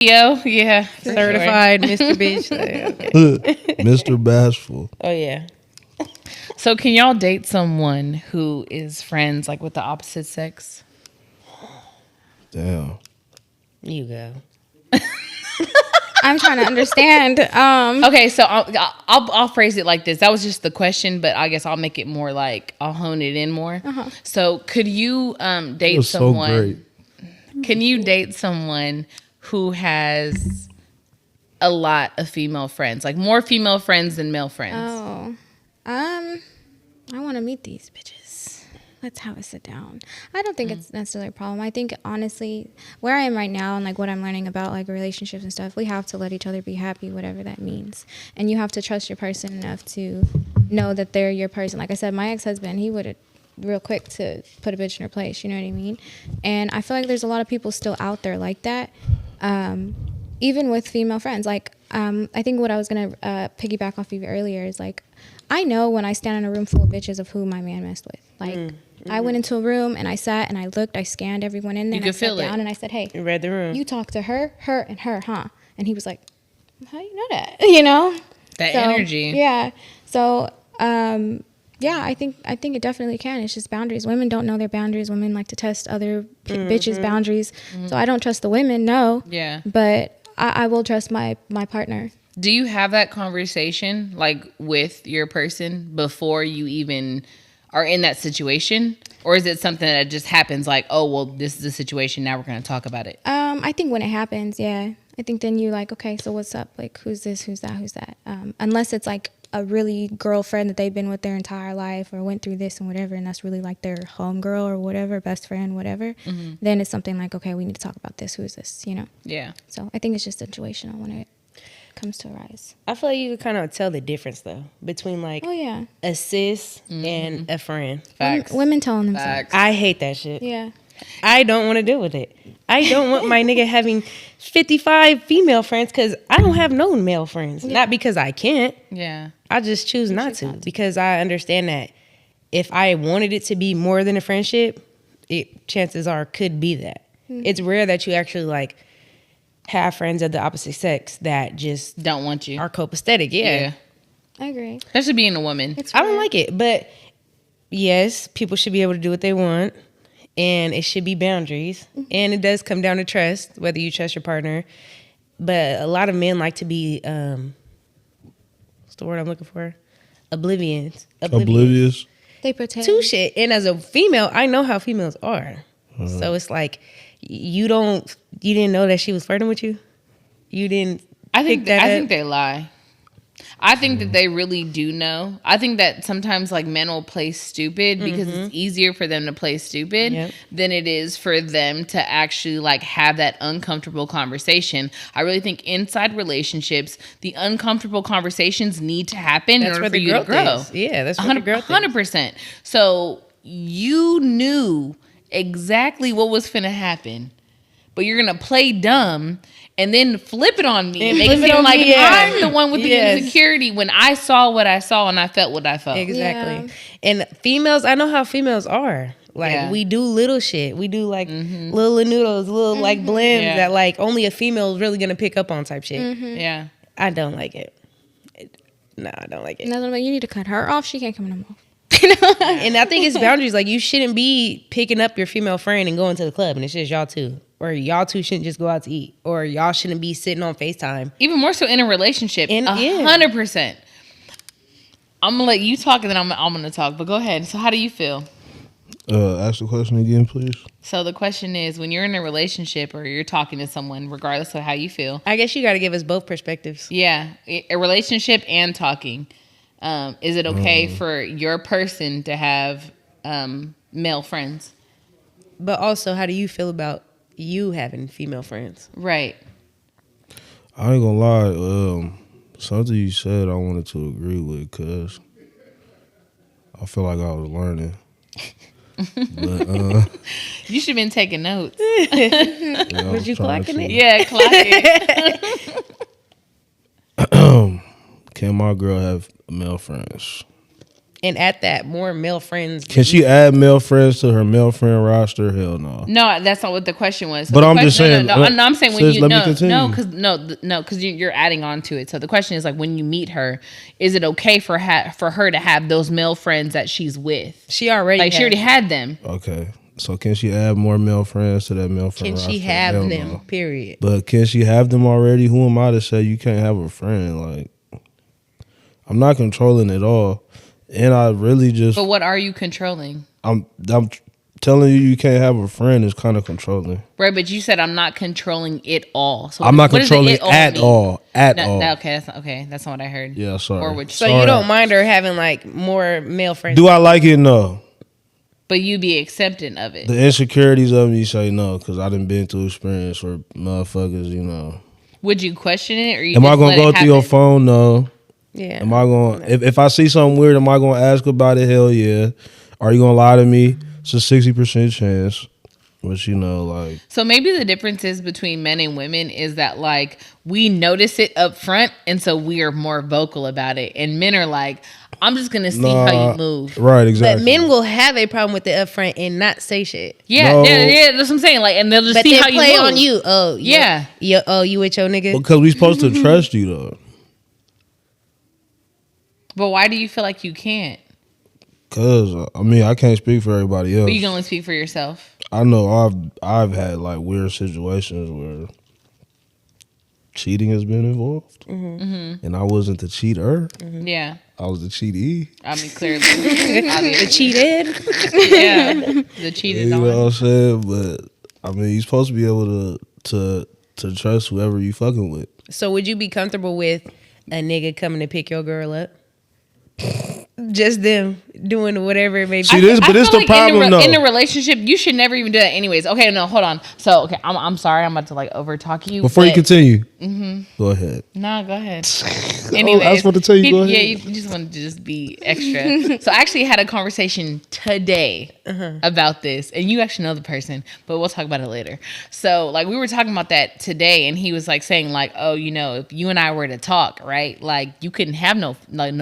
Yo, yeah, for Certified Mr. Bitch. Mr. Bashful. Oh yeah. Sure. So, can y'all date someone who is friends like with the opposite sex? Damn. You go. I'm trying to understand. Okay, so I'll phrase it like this. That was just the question, but I guess I'll make it more like I'll hone it in more. So, could you It date was so someone? great. Can you date someone who has a lot of female friends, like more female friends than male friends? Oh, I want to meet these bitches. Let's have a sit down. I don't think it's necessarily a problem. I think honestly, where I am right now and like what I'm learning about like relationships and stuff, we have to let each other be happy, whatever that means. And you have to trust your person enough to know that they're your person. Like I said, my ex-husband, he would have real quick to put a bitch in her place, you know what I mean? And I feel like there's a lot of people still out there like that. Even with female friends, like I think what I was gonna piggyback off of you earlier is like I know when I stand in a room full of bitches of who my man messed with. Like I went into a room and I sat and I looked, I scanned everyone in there, and I sat down and I said, "Hey, You read the room. you talked to her, and her, huh?" And he was like, "How do you know that?" You know, That energy. Yeah. So yeah, I think it definitely can. It's just boundaries. Women don't know their boundaries. Women like to test other bitches' boundaries. So I don't trust the women, no. Yeah. But I will trust my partner. Do you have that conversation like with your person before you even are in that situation? Or is it something that just happens like, oh, well, this is the situation. Now we're going to talk about it. I think when it happens, yeah. I think then you like, okay, so what's up? Like, who's this? Who's that? Who's that? Unless it's like a really girlfriend that they've been with their entire life or went through this and whatever, and that's really like their homegirl or whatever, best friend, whatever, then it's something like, okay, we need to talk about this. Who is this? You know? Yeah. So I think it's just situational when it comes to arise. I feel like you can kind of tell the difference though between like Oh, yeah. a sis and a friend. Facts. Women telling themselves. Facts. I hate that shit. Yeah. I don't want to deal with it. I don't want my nigga having 55 female friends because I don't have no male friends. Not because I can't. Yeah. I just choose not to because I understand that if I wanted it to be more than a friendship, it chances are could be that. It's rare that you actually like have friends of the opposite sex that just Don't want you. are copacetic. Yeah. I agree. Especially being a woman. It's I don't rare. like it, but yes, people should be able to do what they want, and it should be boundaries. And it does come down to trust, whether you trust your partner. But a lot of men like to be, what's the word I'm looking for? Oblivious. Oblivious. They pretend. To shit. And as a female, I know how females are. So it's like you didn't know that she was flirting with you. You didn't. I think pick that I up? think they lie. I think that they really do know. I think that sometimes like men will play stupid because it's easier for them to play stupid Yep. than it is for them to actually like have that uncomfortable conversation. I really think inside relationships, the uncomfortable conversations need to happen in That's order where for the you to growth grow. is. Yeah, that's where the growth is. 100%. So you knew exactly what was finna happen, but you're gonna play dumb and then flip it on me and make it flip it seem on like me, yeah. I'm the one with the Yes. insecurity when I saw what I saw and I felt what I felt. Exactly. Yeah. And females, I know how females are. Like Yeah. we do little shit. We do like little noodles, little like blends Yeah. that like only a female is really gonna pick up on type shit. Yeah. I don't like it. No, I don't like it. Another way, you need to cut her off. She can't come no more. And I think it's boundaries. Like you shouldn't be picking up your female friend and going to the club and it's just y'all two. Or y'all two shouldn't just go out to eat. Or y'all shouldn't be sitting on FaceTime. Even more so in a relationship. Yeah. 100%. I'm gonna let you talk and then I'm gonna talk. But go ahead. So how do you feel? Ask the question again, please. So the question is, when you're in a relationship or you're talking to someone, regardless of how you feel, I guess you got to give us both perspectives. yeah, a relationship and talking, is it okay for your person to have male friends? But also, how do you feel about you having female friends? Right. I ain't gonna lie. Something you said I wanted to agree with because I feel like I was learning. But, You should have been taking notes. Was you clocking it? Yeah, clock it. Can my girl have male friends? and at that, more male friends. Can she add male friends to her male friend roster? Hell no. No, that's not what the question was. So But the I'm question, just saying, No, I'm saying when sis, you let me continue. no, because you're adding on to it. So the question is like when you meet her, is it okay for her to have those male friends that she's with? She already She already had them. Okay. So can she add more male friends to that male friend Can roster? she have Hell them? no. Period. But can she have them already? Who am I to say you can't have a friend? Like, I'm not controlling it all. And I really just, But what are you controlling? I'm telling you can't have a friend is kind of controlling. Right, but you said I'm not controlling it all. So I'm not what does the controlling it all at mean? all. At No, all. no, okay, that's not what I heard. Yeah, sorry. Or which, So Sorry. you don't mind her having like more male friends? Do I like it? No. but you be accepting of it. The insecurities of me say no because I done been through experience where motherfuckers, you know. Would you question it, or you Am I just going let to go it through your happen? phone? No. Yeah. Am I going if I see something weird, am I going to ask about it? Hell yeah. Are you going to lie to me? It's a 60% chance. But you know, like, So maybe the differences between men and women is that like we notice it up front, and so we are more vocal about it, and men are like, I'm just gonna see how nah, you move. right, But exactly. men will have a problem with the upfront and not say shit. Yeah, No. yeah, that's what I'm saying. Like, and they'll just But see they how you play move. on you. Oh, Yeah. you with your nigga. Because we supposed to trust you though. But why do you feel like you can't? Cause I mean I can't speak for everybody else. But you can only speak for yourself. I know I've had like weird situations where cheating has been involved, and I wasn't the cheater. Yeah, I was the cheatee. I mean clearly, The obviously. cheated. Yeah, the cheated You know what on. I'm saying? But I mean, you're supposed to be able to trust whoever you fucking with. So would you be comfortable with a nigga coming to pick your girl up? Just them doing whatever it may be. See, this, but this feel the like problem though. in a relationship, you should never even do that anyways. Okay, no, hold on. So, okay, I'm sorry. I'm about to like over talk you. Before you but- continue, go ahead. No, go ahead. I Anyways, was about to tell you, go Yeah, ahead. you just wanted to just be extra. So I actually had a conversation today about this, and you actually know the person, but we'll talk about it later. So like we were talking about that today, and he was like saying like, oh, you know, if you and I were to talk, right, like you couldn't have no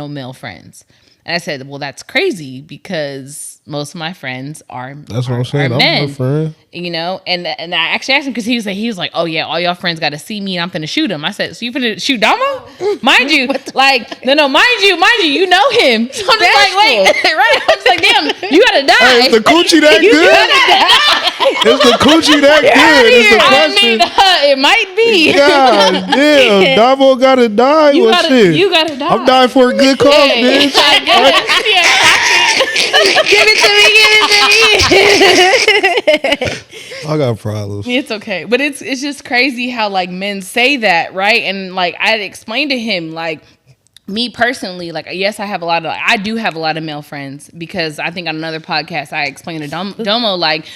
male friends. And I said, well, that's crazy because most of my friends are That's what I'm are saying. I'm men. my friend. You know, and I actually asked him because he was like, oh yeah, all y'all friends got to see me and I'm finna shoot him. I said, so you finna shoot Damo? Mind you, like no, mind you, you know him. So I'm just like, wait, right? I'm just like, damn, you gotta die. Hey, is the coochie that You good? gotta die. Is the coochie that good? Is the I question. mean, it might be. God damn, Damo gotta die. You Well, gotta, shit. you gotta die. I'm dying for a good cause, Yeah, bitch. I guess. Give it to me. I got problems. It's okay, but it's just crazy how like men say that, right? And like I had explained to him, like me personally, like yes, I do have a lot of male friends because I think on another podcast I explained to Domo like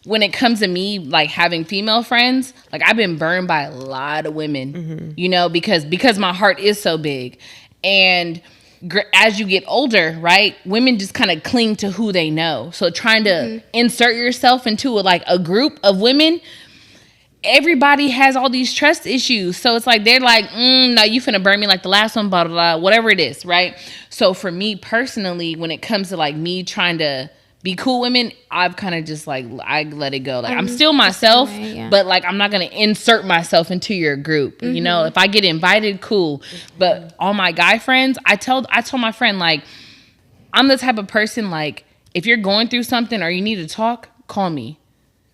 when it comes to me like having female friends, like I've been burned by a lot of women, you know, because my heart is so big, and as you get older, right, women just kind of cling to who they know. So trying to insert yourself into a group of women, everybody has all these trust issues. So it's like they're like, no, you finna burn me like the last one, blah, blah, blah, whatever it is, right? So for me personally, when it comes to like me trying to be cool women, I've kind of just like, I let it go. Like I'm still myself, yeah. but like I'm not gonna insert myself into your group. You know, if I get invited, cool. But all my guy friends, I told my friend, like, I'm the type of person, like, if you're going through something or you need to talk, call me.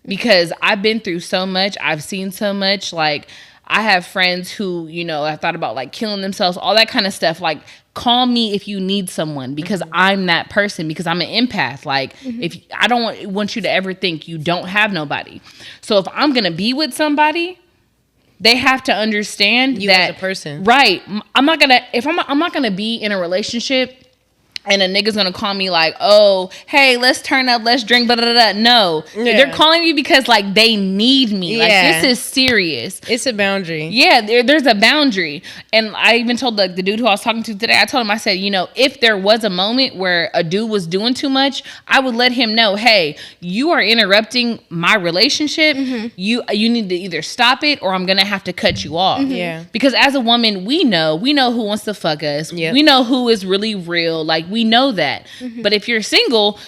Because I've been through so much. I've seen so much. Like, I have friends who, you know, have thought about like killing themselves, all that kind of stuff. Like, call me if you need someone because I'm that person, because I'm an empath. Like, if I don't want you to ever think you don't have nobody. So if I'm going to be with somebody, they have to understand You that as a person. Right. I'm not going to be in a relationship and a nigga's gonna call me like, oh, hey, let's turn up, let's drink, blah, blah, blah. No. Yeah. They're calling me because, like, they need me. Yeah. Like, this is serious. It's a boundary. Yeah, there's a boundary. And I even told like the dude who I was talking to today, I told him, I said, you know, if there was a moment where a dude was doing too much, I would let him know, hey, you are interrupting my relationship. You need to either stop it or I'm gonna have to cut you off. Yeah. Because as a woman, we know who wants to fuck us. Yep. We know who is really real. Like we know that. But if you're single,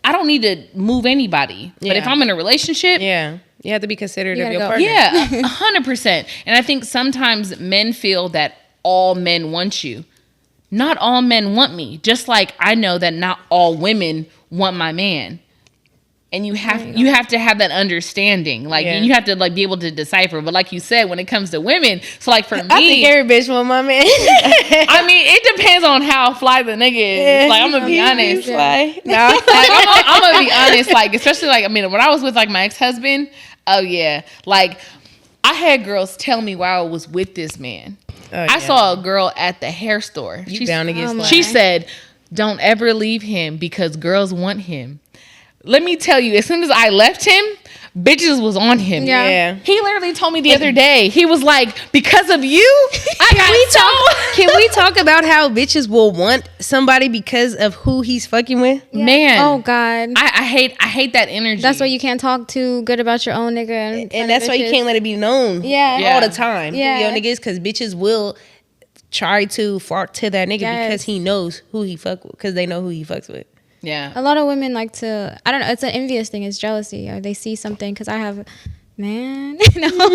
I don't need to move anybody. But if Yeah. I'm in a relationship, Yeah. You have to be considerate You of gotta your go. partner. yeah, 100%. And I think sometimes men feel that all men want you. Not all men want me. Just like I know that not all women want my man. And you have to have that understanding. Like Yeah. you have to like be able to decipher. But like you said, when it comes to women, so like for me, I think every bitch want my man. I mean, it depends on how fly the nigga is. Like I'm gonna be honest. Like, no. Like, I'm gonna be honest, like, especially like, I mean, when I was with like my ex-husband, oh yeah, like I had girls tell me while I was with this man. Oh, I yeah. saw a girl at the hair store. You bound to get Oh, slapped. She said, "Don't ever leave him because girls want him." Let me tell you, as soon as I left him, bitches was on him. Yeah. Yeah. He literally told me the other day, he was like, "Because of you, I got Can we talk about how bitches will want somebody because of who he's fucking with? Man, Oh God. I hate that energy. That's why you can't talk too good about your own nigga. in front And of that's why you bitches. can't let it be known Yeah. Yeah. all the time. Yeah. Who your nigga is, because bitches will try to flock to that nigga Yes. because he knows who he fuck with, because they know who he fucks with. yeah. A lot of women like to. I don't know. It's an envious thing. It's jealousy, or they see something. Because I have, man. No. No,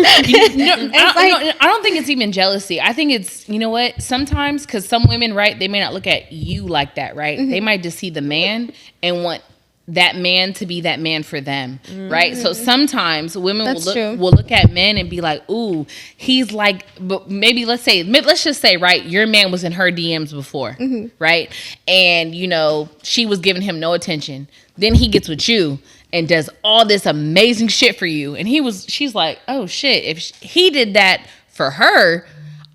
I don't think it's even jealousy. I think it's, you know what? Sometimes, because some women, right, they may not look at you like that, right? They might just see the man and want that man to be that man for them, right? So sometimes women That's true. will look at men and be like, "Ooh, he's like," but maybe let's just say, right, your man was in her DMs before, right? And you know she was giving him no attention. Then he gets with you and does all this amazing shit for you, and she's like, "Oh shit! If he did that for her,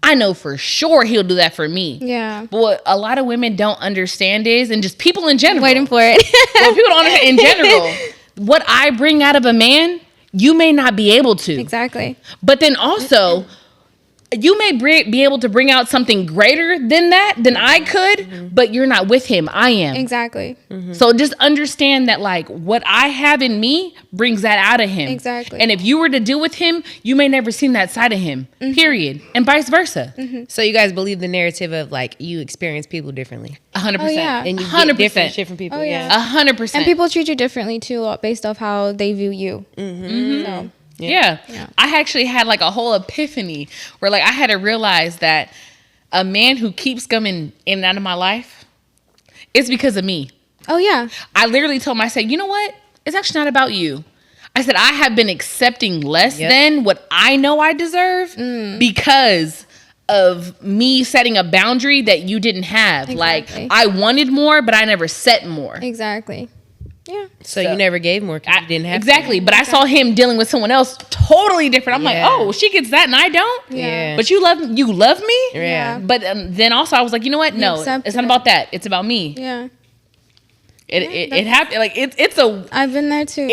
I know for sure he'll do that for me." Yeah. But what a lot of women don't understand is, and just people in general, Waiting for it. well, people don't understand in general, what I bring out of a man, you may not be able to. Exactly. But then also, you may be able to bring out something greater than I could, but you're not with him. I am. Exactly. So just understand that, like, what I have in me brings that out of him. Exactly. And if you were to deal with him, you may never seen that side of him. Period. And vice versa. So you guys believe the narrative of like you experience people differently 100%. Oh, yeah. and you 100%. get different shit from people. Oh, yeah. 100%. And people treat you differently too, based off how they view you. So Yeah. Yeah. I actually had like a whole epiphany where like I had to realize that a man who keeps coming in and out of my life, it's because of me. oh yeah. I literally told him, I said, you know what? It's actually not about you. I said, I have been accepting less Yep. than what I know I deserve because of me setting a boundary that you didn't have. Exactly. Like I wanted more, but I never set more. Exactly. Yeah. So you never gave more because you didn't have Exactly. But I saw him dealing with someone else totally different. I'm Yeah. like, oh, she gets that and I don't. Yeah. But you love me. Yeah. But then also I was like, you know what? No, accept it's not it. about that. It's about me. Yeah. It happened. Like it's I've been there too.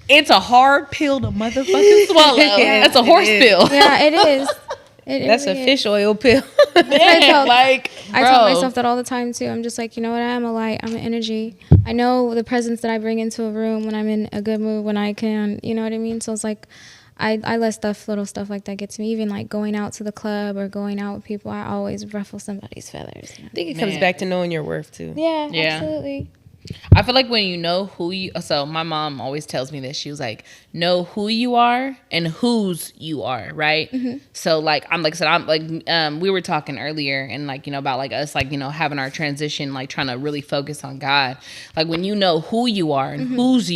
it's a hard pill to motherfucking swallow. Yeah, That's a horse it is. pill. yeah, it is. It That's a really is. fish oil pill. I felt- like I bro. tell myself that all the time too. I'm just like, you know what? I am a light. I'm an energy. I know the presence that I bring into a room when I'm in a good mood, when I can, you know what I mean? So it's like, I let little stuff like that get to me. Even like going out to the club or going out with people, I always ruffle somebody's feathers. I think it comes Man. back to knowing your worth too. Yeah, Yeah. absolutely. I feel like when you know who you, so my mom always tells me this. She was like, know who you are and whose you are, right? So like I said, I'm like we were talking earlier and like, you know, about like us like, you know, having our transition, like trying to really focus on God. Like when you know who you are and whose you